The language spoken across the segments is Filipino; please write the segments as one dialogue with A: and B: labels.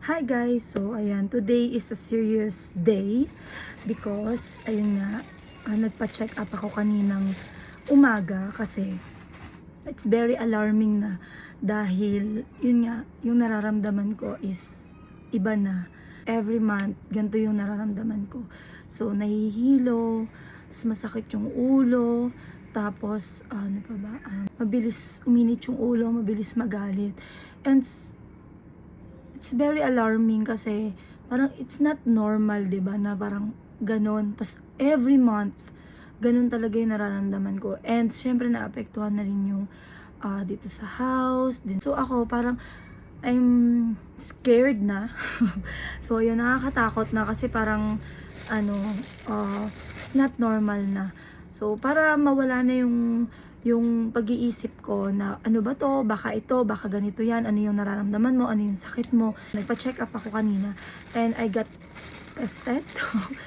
A: Hi guys! So, ayan, today is a serious day because, ayun nga, nagpa-check up ako kaninang umaga kasi it's very alarming na dahil, yun nga, yung nararamdaman ko is iba na. Every month, ganito yung nararamdaman ko. So, nahihilo, tas masakit yung ulo, tapos, ano pa ba, mabilis uminit yung ulo, mabilis magalit. And it's very alarming kasi parang it's not normal, 'di ba? Na parang ganon. Tas every month ganon talaga yung nararamdaman ko. And syempre naapektuhan na rin yung dito sa house din. So ako parang I'm scared na. So yun, nakakatakot na kasi parang it's not normal na. So para mawala na yung pag-iisip ko na ano ba to, baka ito, baka ganito yan, ano yung nararamdaman mo, ano yung sakit mo. Nagpa-check up ako kanina and I got tested.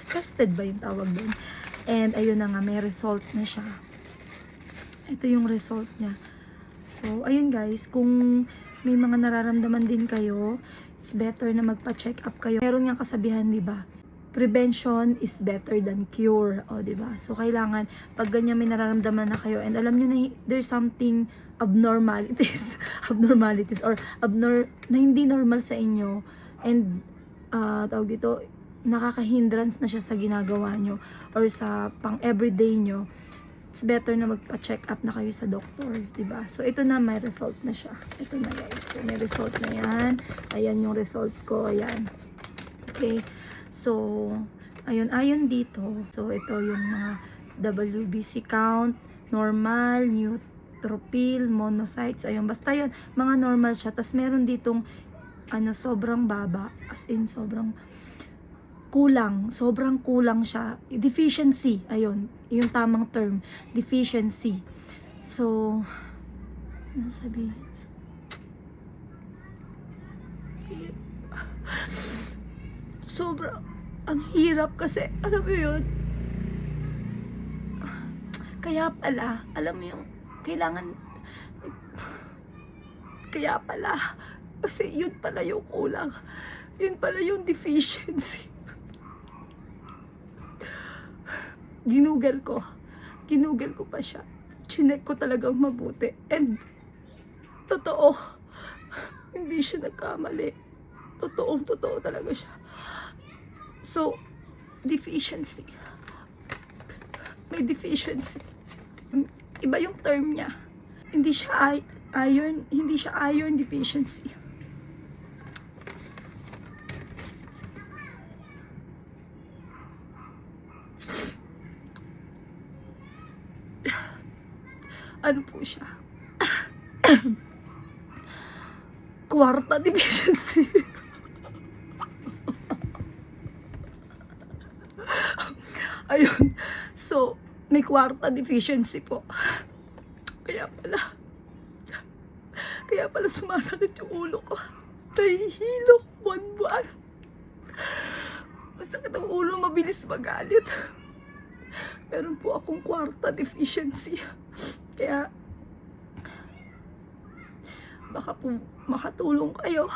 A: Tested ba yung tawag doon? And ayun na nga, may result na siya. Ito yung result niya. So ayun guys, kung may mga nararamdaman din kayo, it's better na magpa-check up kayo. Meron nga kasabihan, di ba? Prevention is better than cure, o di ba? So kailangan pag ganyan may nararamdaman na kayo and alam niyo na there's something abnormalities or na hindi normal sa inyo and tawag dito, nakaka-hindrance na siya sa ginagawa nyo or sa pang everyday nyo, it's better na magpa-check up na kayo sa doktor, di ba? So ito na, may result na siya. Ito na guys, so, may result na yan. Ayan yung result ko, ayan. Okay. So, ayon dito. So, ito yung mga WBC count, normal, neutrophil, monocytes, ayun. Basta yun, mga normal siya. Tapos, meron ditong, sobrang baba. As in, sobrang kulang siya. Deficiency, ayun. Yung tamang term, deficiency. So, ano sabihin? Sobrang ang hirap kasi, alam mo yun, kaya pala, alam mo yung, kailangan, kaya pala, kasi yun pala yung kulang, yun pala yung deficiency. Ginugol ko pa siya, chinek ko talagang mabuti, and, totoo, hindi siya nagkamali, totoo talaga siya. So, deficiency. May deficiency. Iba yung term niya. Hindi siya iron deficiency. Ano po siya? Kwarta deficiency. Ayun. So, may kwarta deficiency po. Kaya pala sumasakit yung ulo ko. Nahihilo, buwan-buwan. Masakit ang ulo, mabilis magalit. Meron po akong kwarta deficiency. Kaya, baka po makatulong kayo.